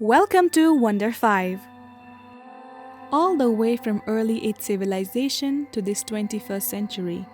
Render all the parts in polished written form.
Welcome to Wonder 5. All the way from early age civilization to this 21st century,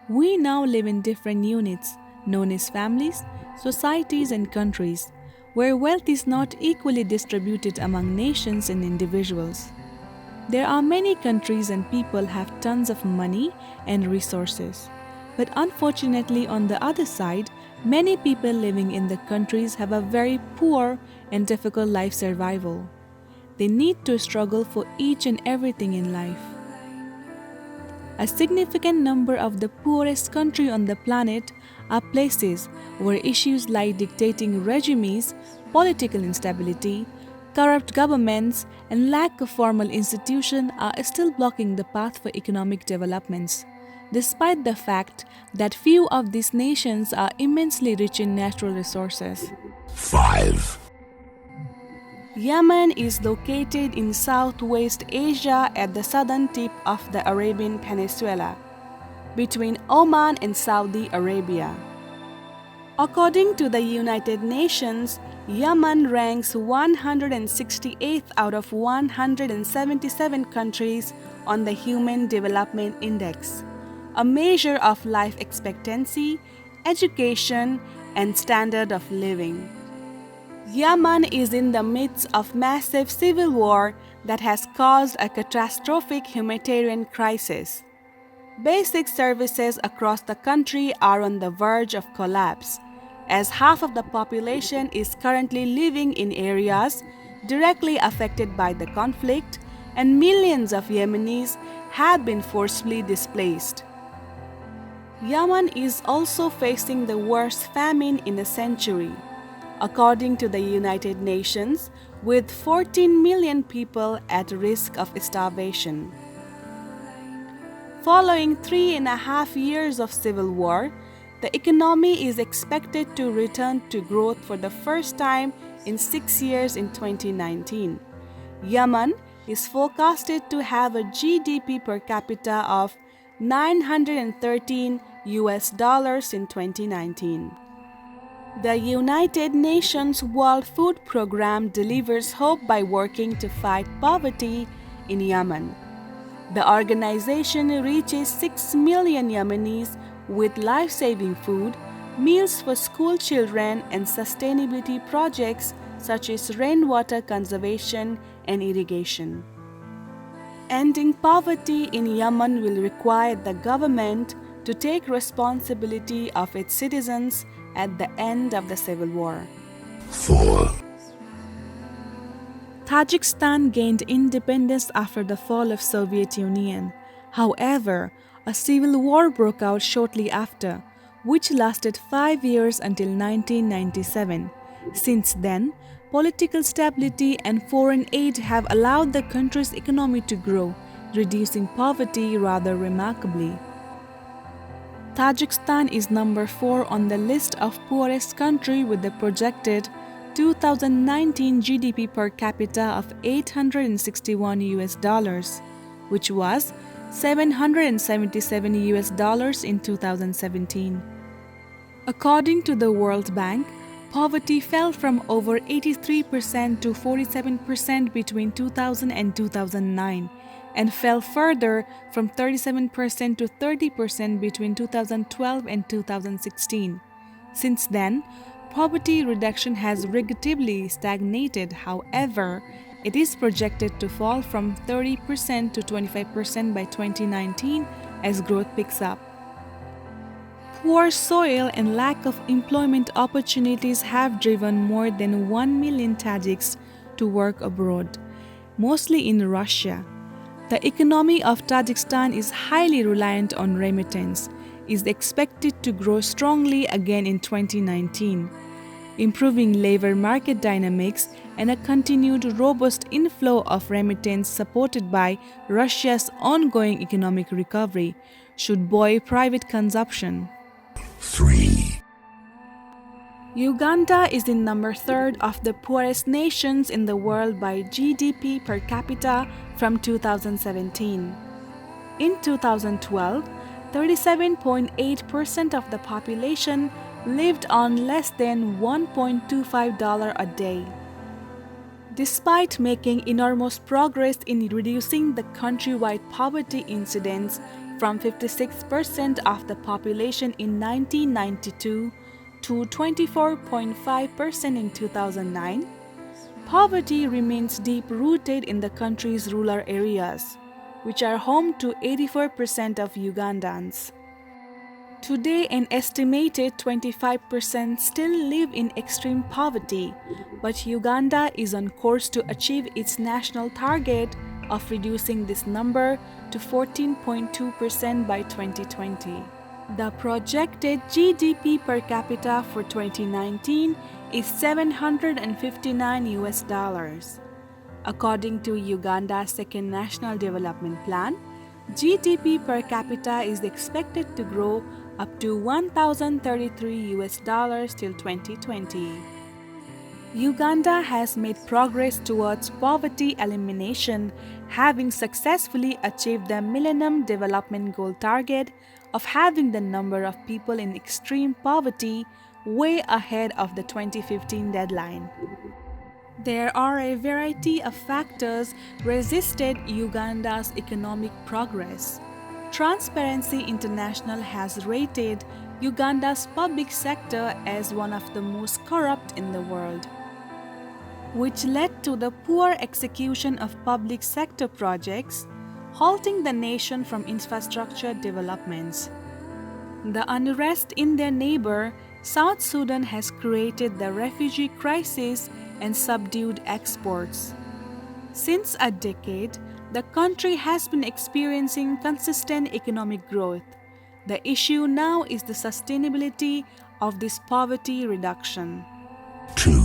we now live in different units known as families, societies, and countries, where wealth is not equally distributed among nations and individuals. There are many countries and people have tons of money and resources. But unfortunately, on the other side, many people living in the countries have a very poor and difficult life survival. They need to struggle for each and everything in life. A significant number of the poorest countries on the planet are places where issues like dictating regimes, political instability, corrupt governments, and lack of formal institutions are still blocking the path for economic developments, despite the fact that few of these nations are immensely rich in natural resources. 5. Yemen is located in Southwest Asia at the southern tip of the Arabian Peninsula, between Oman and Saudi Arabia. According to the United Nations, Yemen ranks 168th out of 177 countries on the Human Development Index, a measure of life expectancy, education, and standard of living. Yemen is in the midst of massive civil war that has caused a catastrophic humanitarian crisis. Basic services across the country are on the verge of collapse, as half of the population is currently living in areas directly affected by the conflict, and millions of Yemenis have been forcibly displaced. Yemen is also facing the worst famine in a century, according to the United Nations, with 14 million people at risk of starvation. Following 3.5 years of civil war, the economy is expected to return to growth for the first time in 6 years in 2019. Yemen is forecasted to have a GDP per capita of $913 in 2019. The United Nations World Food Programme delivers hope by working to fight poverty in Yemen. The organization reaches 6 million Yemenis with life-saving food, meals for school children, and sustainability projects such as rainwater conservation and irrigation. Ending poverty in Yemen will require the government to take responsibility of its citizens at the end of the civil war. 4. Tajikistan gained independence after the fall of Soviet Union. However, a civil war broke out shortly after, which lasted 5 years until 1997. Since then, political stability and foreign aid have allowed the country's economy to grow, reducing poverty rather remarkably. Tajikistan is number 4 on the list of poorest country with the projected 2019 GDP per capita of $861, which was $777 in 2017. According to the World Bank, poverty fell from over 83% to 47% between 2000 and 2009, and fell further from 37% to 30% between 2012 and 2016. Since then, poverty reduction has relatively stagnated. However, it is projected to fall from 30% to 25% by 2019 as growth picks up. Poor soil and lack of employment opportunities have driven more than 1 million Tajiks to work abroad, mostly in Russia. The economy of Tajikistan is highly reliant on remittance, is expected to grow strongly again in 2019. Improving labor market dynamics and a continued robust inflow of remittance supported by Russia's ongoing economic recovery should buoy private consumption. 3. Uganda is in number 3rd of the poorest nations in the world by GDP per capita from 2017. In 2012, 37.8% of the population lived on less than $1.25 a day. Despite making enormous progress in reducing the countrywide poverty incidence from 56% of the population in 1992 to 24.5% in 2009, poverty remains deep-rooted in the country's rural areas, which are home to 84% of Ugandans. Today, an estimated 25% still live in extreme poverty, but Uganda is on course to achieve its national target of reducing this number to 14.2% by 2020. The projected GDP per capita for 2019 is $759. According to Uganda's second National Development Plan, GDP per capita is expected to grow up to $1,033 till 2020. Uganda has made progress towards poverty elimination, having successfully achieved the Millennium Development Goal target of having the number of people in extreme poverty way ahead of the 2015 deadline. There are a variety of factors resisted Uganda's economic progress. Transparency International has rated Uganda's public sector as one of the most corrupt in the world, which led to the poor execution of public sector projects, halting the nation from infrastructure developments. The unrest in their neighbor, South Sudan, has created the refugee crisis and subdued exports. Since a decade, the country has been experiencing consistent economic growth. The issue now is the sustainability of this poverty reduction. 2,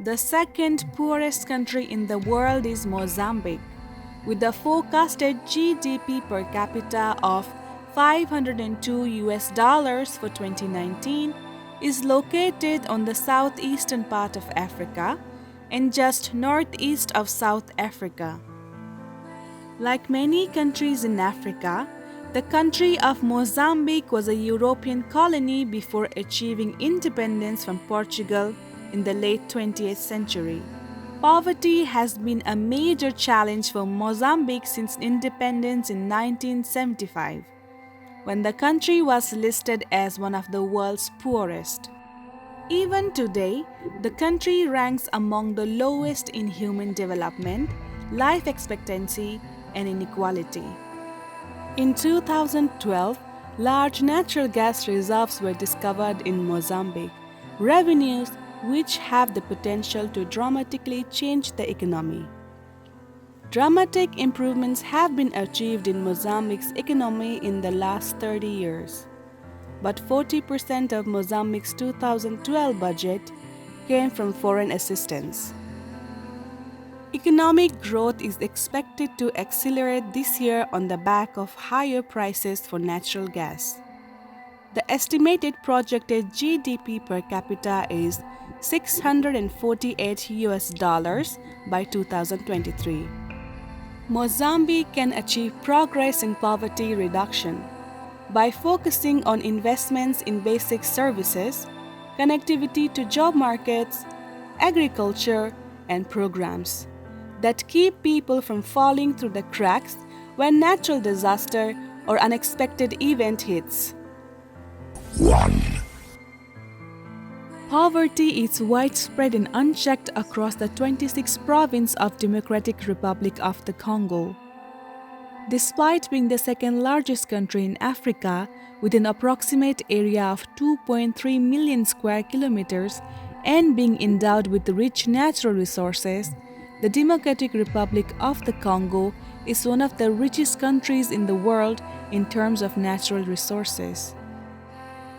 The second poorest country in the world is Mozambique, with a forecasted GDP per capita of $502 for 2019, is located on the southeastern part of Africa and just northeast of South Africa. Like many countries in Africa, the country of Mozambique was a European colony before achieving independence from Portugal in the late 20th century. Poverty has been a major challenge for Mozambique since independence in 1975, when the country was listed as one of the world's poorest. Even today, the country ranks among the lowest in human development, life expectancy, and inequality. In 2012, large natural gas reserves were discovered in Mozambique, revenues which have the potential to dramatically change the economy. Dramatic improvements have been achieved in Mozambique's economy in the last 30 years. But 40% of Mozambique's 2012 budget came from foreign assistance. Economic growth is expected to accelerate this year on the back of higher prices for natural gas. The estimated projected GDP per capita is $648 by 2023. Mozambique can achieve progress in poverty reduction by focusing on investments in basic services, connectivity to job markets, agriculture, and programs that keep people from falling through the cracks when natural disaster or unexpected event hits. 1, Poverty is widespread and unchecked across the 26 province of Democratic Republic of the Congo. Despite being the second largest country in Africa with an approximate area of 2.3 million square kilometers and being endowed with rich natural resources, the Democratic Republic of the Congo is one of the richest countries in the world in terms of natural resources.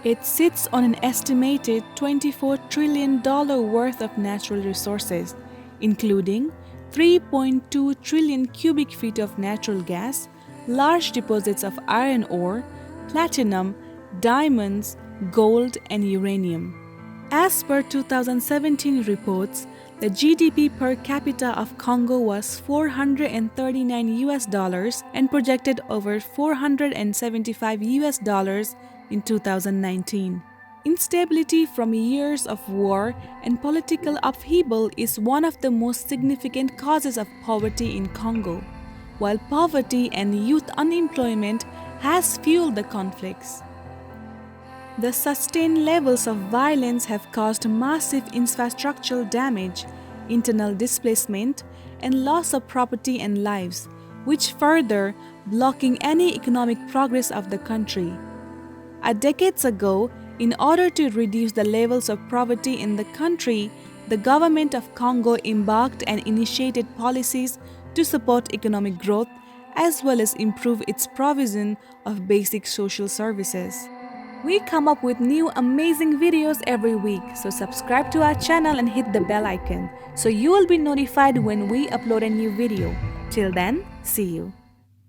It sits on an estimated $24 trillion worth of natural resources, including 3.2 trillion cubic feet of natural gas, large deposits of iron ore, platinum, diamonds, gold, and uranium. As per 2017 reports, the GDP per capita of Congo was $439 and projected over $475 in 2019. Instability from years of war and political upheaval is one of the most significant causes of poverty in Congo, while poverty and youth unemployment has fueled the conflicts. The sustained levels of violence have caused massive infrastructural damage, internal displacement, and loss of property and lives, which further blocking any economic progress of the country. Decades ago, in order to reduce the levels of poverty in the country, the government of Congo embarked and initiated policies to support economic growth as well as improve its provision of basic social services. We come up with new amazing videos every week, so subscribe to our channel and hit the bell icon so you will be notified when we upload a new video. Till then, see you.